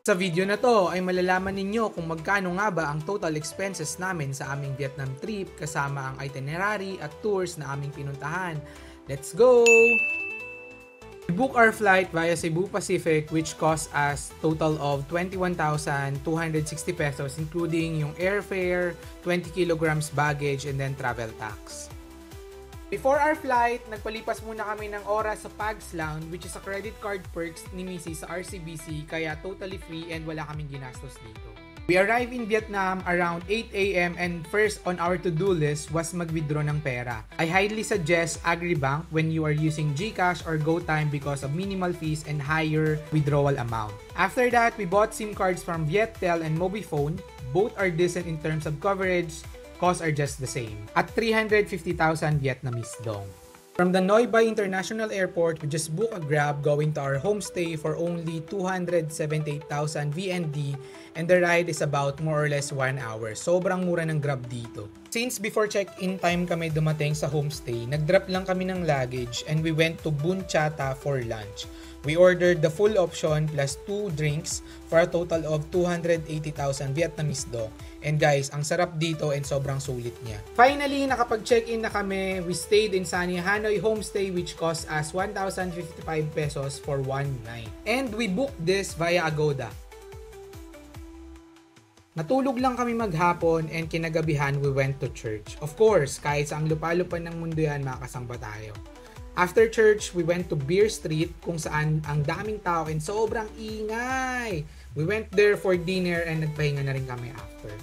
Sa video na to ay malalaman ninyo kung magkano nga ba ang total expenses namin sa aming Vietnam trip kasama ang itinerary at tours na aming pinuntahan. Let's go! We booked our flight via Cebu Pacific which cost us total of 21,260 pesos including yung airfare, 20 kilograms baggage and then travel tax. Before our flight, nagpalipas muna kami ng oras sa Pags Lounge which is a credit card perks ni Missy sa RCBC kaya totally free and wala kaming ginastos dito. We arrived in Vietnam around 8 AM and first on our to-do list was mag-withdraw ng pera. I highly suggest Agribank when you are using GCash or GoTime because of minimal fees and higher withdrawal amount. After that, we bought SIM cards from Viettel and Mobifone. Both are decent in terms of coverage. Costs are just the same at 350,000 Vietnamese dong. From the Noi Bai International Airport, we just booked a Grab going to our homestay for only 278,000 VND and the ride is about more or less 1 hour. Sobrang mura ng Grab dito. Since before check-in time kami dumating sa homestay, nag-drop lang kami ng luggage and we went to Bun Chata for lunch. We ordered the full option plus 2 drinks for a total of 280,000 Vietnamese dong. And guys, ang sarap dito and sobrang sulit niya. Finally, nakapag-check-in na kami. We stayed in sunny Hanoi Homestay which cost us 1,055 pesos for 1 night. And we booked this via Agoda. Natulog lang kami maghapon and kinagabihan we went to church. Of course, kahit sa ang lupa-lupan ng mundo yan, makakasamba tayo. After church, we went to Beer Street kung saan ang daming tao and sobrang ingay. We went there for dinner and nagpahinga na rin kami after.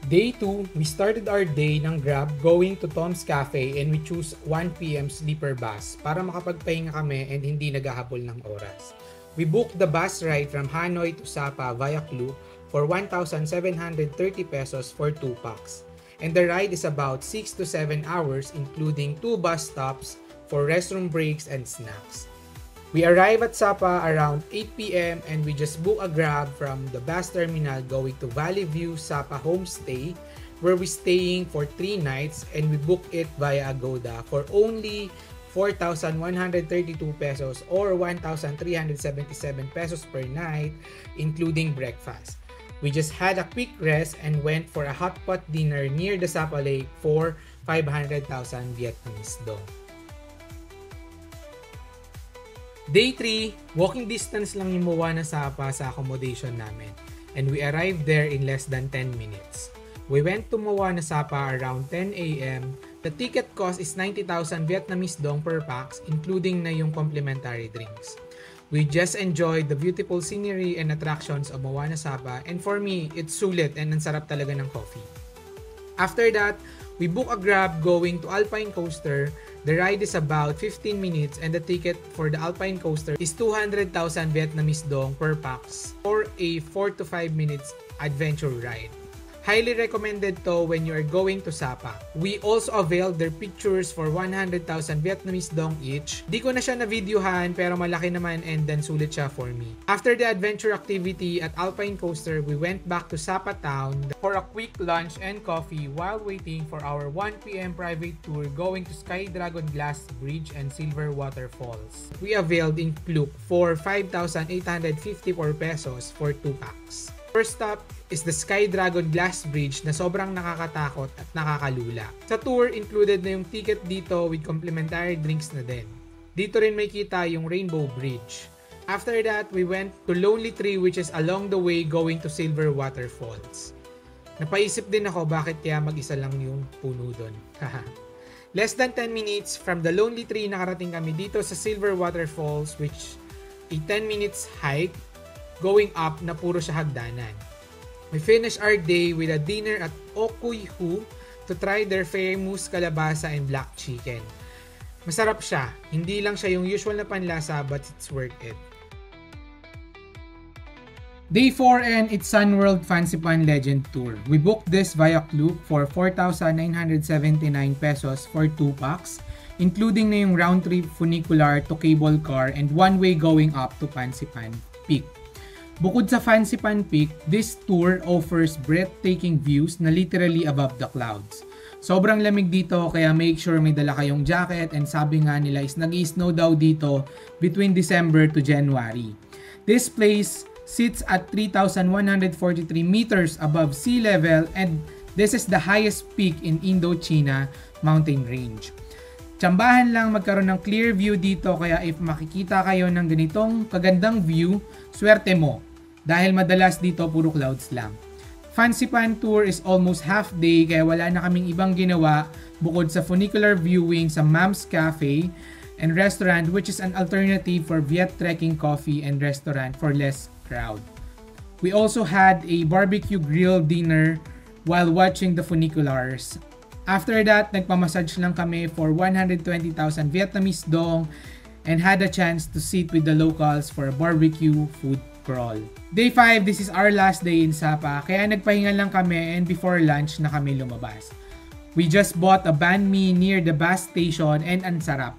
Day 2, we started our day ng Grab going to Tom's Cafe and we choose 1 PM sleeper bus para makapagpahinga kami and hindi naghahabol ng oras. We booked the bus ride from Hanoi to Sapa via Klook for 1,730 pesos for 2 packs. And the ride is about 6 to 7 hours including 2 bus stops for restroom breaks and snacks. We arrive at Sapa around 8 PM and we just book a Grab from the bus terminal going to Valley View Sapa Homestay where we staying for 3 nights and we book it via Agoda for only 4,132 pesos or 1,377 pesos per night including breakfast. We just had a quick rest and went for a hot pot dinner near the Sapa Lake for 500,000 Vietnamese dong. Day 3, walking distance lang yung Moana Sapa sa accommodation namin and we arrived there in less than 10 minutes. We went to Moana Sapa around 10 AM. The ticket cost is 90,000 Vietnamese dong per pax including na yung complimentary drinks. We just enjoyed the beautiful scenery and attractions of Moana Sapa and for me, it's sulit and ang sarap talaga ng coffee. After that, we book a Grab going to Alpine Coaster. The ride is about 15 minutes and the ticket for the Alpine Coaster is 200,000 Vietnamese dong per pax for a 4 to 5 minutes adventure ride. Highly recommended to when you are going to Sapa. We also availed their pictures for 100,000 Vietnamese dong each. Di ko na siya na-videohan pero malaki naman and then sulit siya for me. After the adventure activity at Alpine Coaster, we went back to Sapa Town for a quick lunch and coffee while waiting for our 1 PM private tour going to Sky Dragon Glass Bridge and Silver Waterfalls. We availed in Klook for 5,854 pesos for 2 packs. First stop is the Sky Dragon Glass Bridge na sobrang nakakatakot at nakakalula. Sa tour, included na yung ticket dito with complimentary drinks na din. Dito rin may kita yung Rainbow Bridge. After that, we went to Lonely Tree which is along the way going to Silver Waterfalls. Napaisip din ako bakit kaya mag-isa lang yung puno doon. Less than 10 minutes from the Lonely Tree nakarating kami dito sa Silver Waterfalls which a 10 minutes hike going up na puro siya hagdanan. We finished our day with a dinner at Okuy Hu to try their famous kalabasa and black chicken. Masarap siya. Hindi lang siya yung usual na panlasa but it's worth it. Day 4 and it's Sunworld Fancy Pan Legend Tour. We booked this via Klook for 4,979 pesos for 2 packs, including na yung round trip funicular to cable car and one way going up to Fancy Pan Peak. Bukod sa Fancy Pan Peak, this tour offers breathtaking views na literally above the clouds. Sobrang lamig dito kaya make sure may dala kayong jacket and sabi nga nila is nag-snow daw dito between December to January. This place sits at 3,143 meters above sea level and this is the highest peak in Indochina mountain range. Tsambahan lang magkaroon ng clear view dito, kaya if makikita kayo ng ganitong kagandang view, swerte mo dahil madalas dito puro clouds lang. Fansipan tour is almost half day kaya wala na kaming ibang ginawa bukod sa funicular viewing sa Mam's Cafe and Restaurant, which is an alternative for Viet Trekking Coffee and Restaurant for less crowd. We also had a barbecue grill dinner while watching the funiculars. After that, nagpamassage lang kami for 120,000 Vietnamese dong and had a chance to sit with the locals for a barbecue food crawl. Day 5, this is our last day in Sapa, kaya nagpahinga lang kami and before lunch na kami lumabas. We just bought a banh mi near the bus station and ang sarap.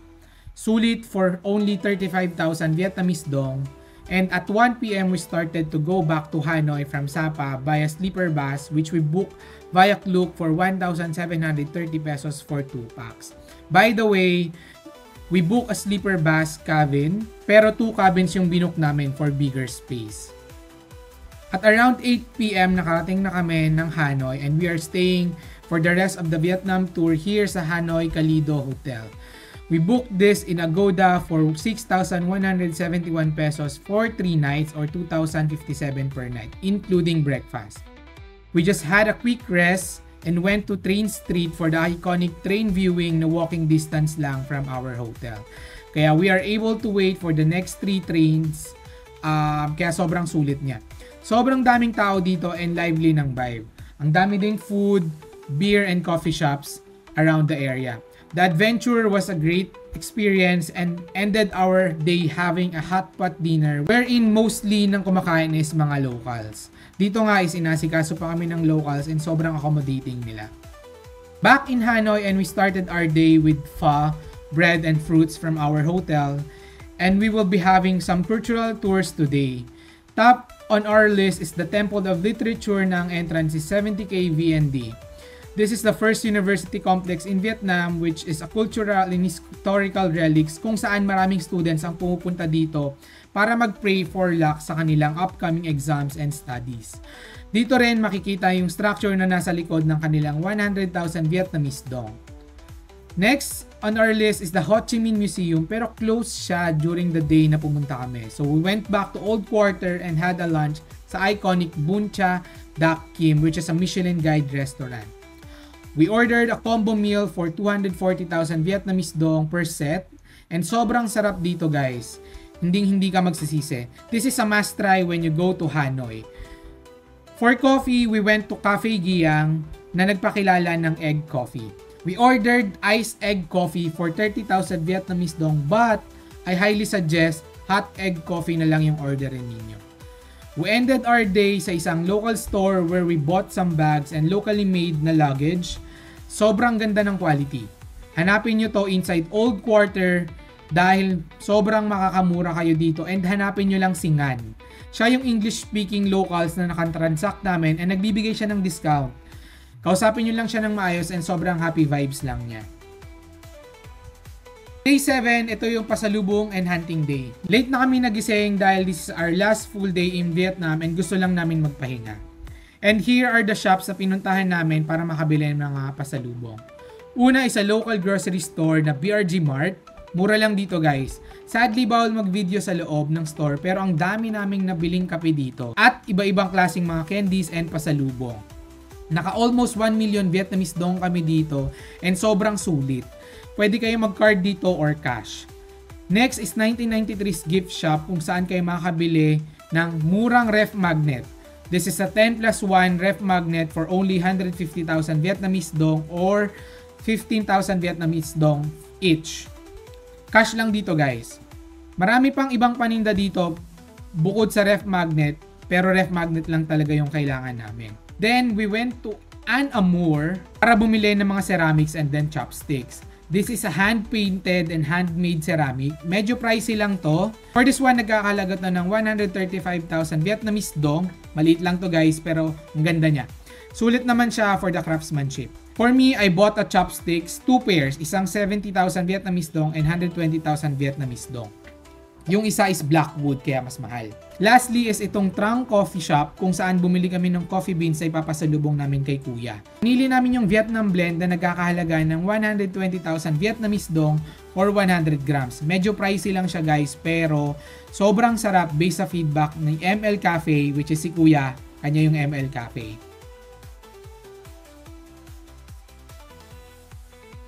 Sulit for only 35,000 Vietnamese dong. And at 1 p.m. we started to go back to Hanoi from Sapa via sleeper bus which we booked via Klook for 1,730 pesos for 2 packs. By the way, we booked a sleeper bus cabin pero 2 cabins yung binook namin for bigger space. At around 8 p.m. nakarating na kami ng Hanoi and we are staying for the rest of the Vietnam tour here sa Hanoi Calido Hotel. We booked this in Agoda for 6,171 pesos for 3 nights or 2,057 per night, including breakfast. We just had a quick rest and went to Train Street for the iconic train viewing na walking distance lang from our hotel. Kaya we are able to wait for the next 3 trains, kaya sobrang sulit niya. Sobrang daming tao dito and lively ng vibe. Ang dami ding food, beer and coffee shops around the area. The adventure was a great experience and ended our day having a hot pot dinner wherein mostly ng kumakain is mga locals. Dito nga is inasikaso pa kami ng locals and sobrang accommodating nila. Back in Hanoi and we started our day with pho, bread and fruits from our hotel and we will be having some cultural tours today. Top on our list is the Temple of Literature na ang entrance is 70k VND. This is the first university complex in Vietnam which is a cultural and historical relics kung saan maraming students ang pumupunta dito para mag-pray for luck sa kanilang upcoming exams and studies. Dito rin makikita yung structure na nasa likod ng kanilang 100,000 Vietnamese dong. Next on our list is the Ho Chi Minh Museum pero closed siya during the day na pumunta kami. So we went back to Old Quarter and had a lunch sa iconic Bun Cha Dak Kim which is a Michelin Guide restaurant. We ordered a combo meal for 240,000 Vietnamese dong per set and sobrang sarap dito guys. Hindi ka magsisisi. This is a must try when you go to Hanoi. For coffee, we went to Cafe Giang na nagpakilala ng egg coffee. We ordered iced egg coffee for 30,000 Vietnamese dong but I highly suggest hot egg coffee na lang yung orderin ninyo. We ended our day sa isang local store where we bought some bags and locally made na luggage. Sobrang ganda ng quality. Hanapin nyo to inside Old Quarter dahil sobrang makakamura kayo dito and hanapin nyo lang si Ngan. Siya yung English-speaking locals na nakatransact namin and nagbibigay siya ng discount. Kausapin nyo lang siya ng maayos and sobrang happy vibes lang niya. Day 7, ito yung pasalubong and hunting day. Late na kami nagising dahil this is our last full day in Vietnam and gusto lang namin magpahinga. And here are the shops na pinuntahan namin para makabili ng mga pasalubong. Una is a local grocery store na BRG Mart. Mura lang dito guys. Sadly bawal mag-video sa loob ng store pero ang dami naming nabiling kape dito. At iba-ibang klaseng mga candies and pasalubong. Naka almost 1 million Vietnamese dong kami dito and sobrang sulit. Pwede kayo mag-card dito or cash. Next is 1993's gift shop kung saan kayo makakabili ng murang ref magnet. This is a 10+1 ref magnet for only 150,000 Vietnamese dong or 15,000 Vietnamese dong each. Cash lang dito guys. Marami pang ibang paninda dito bukod sa ref magnet pero ref magnet lang talaga yung kailangan namin. Then we went to An Amour para bumili ng mga ceramics and then chopsticks. This is a hand-painted and handmade ceramic. Medyo pricey lang to. For this one, nagkakalagot na ng 135,000 Vietnamese dong. Maliit lang to guys, pero ang ganda niya. Sulit naman siya for the craftsmanship. For me, I bought a chopsticks, 2 pairs. Isang 70,000 Vietnamese dong and 120,000 Vietnamese dong. Yung isa is Blackwood, kaya mas mahal. Lastly is itong Trang Coffee Shop, kung saan bumili kami ng coffee beans na ipapasalubong namin kay Kuya. Pinili namin yung Vietnam blend na nagkakahalaga ng 120,000 Vietnamese dong or 100 grams. Medyo pricey lang siya guys, pero sobrang sarap based sa feedback ng ML Cafe, which is si Kuya, kanya yung ML Cafe.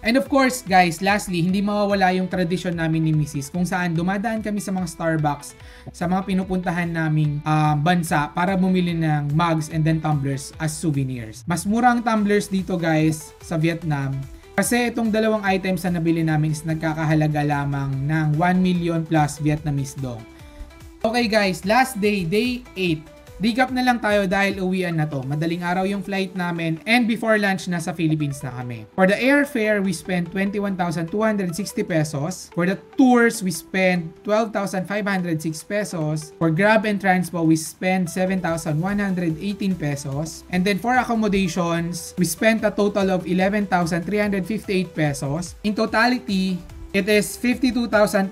And of course, guys, lastly, hindi mawawala yung tradisyon namin ni Mrs. kung saan dumadaan kami sa mga Starbucks, sa mga pinupuntahan naming bansa para bumili ng mugs and then tumblers as souvenirs. Mas mura ang tumblers dito, guys, sa Vietnam. Kasi itong dalawang items na nabili namin is nagkakahalaga lamang ng 1 million plus Vietnamese dong. Okay guys, last day, day 8. Recap na lang tayo dahil uwian na to. Madaling araw yung flight namin and before lunch nasa Philippines na kami. For the airfare, we spent 21,260 pesos. For the tours, we spent 12,506 pesos. For Grab and Transpo, we spent 7,118 pesos. And then for accommodations, we spent a total of 11,358 pesos. In totality, it is 52,242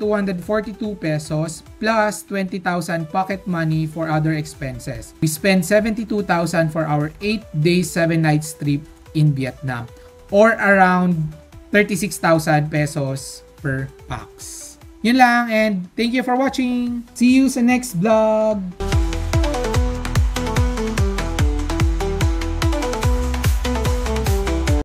pesos plus 20,000 pocket money for other expenses. We spent 72,000 for our 8 days 7 nights trip in Vietnam or around 36,000 pesos per pax. Yun lang and thank you for watching. See you sa next vlog.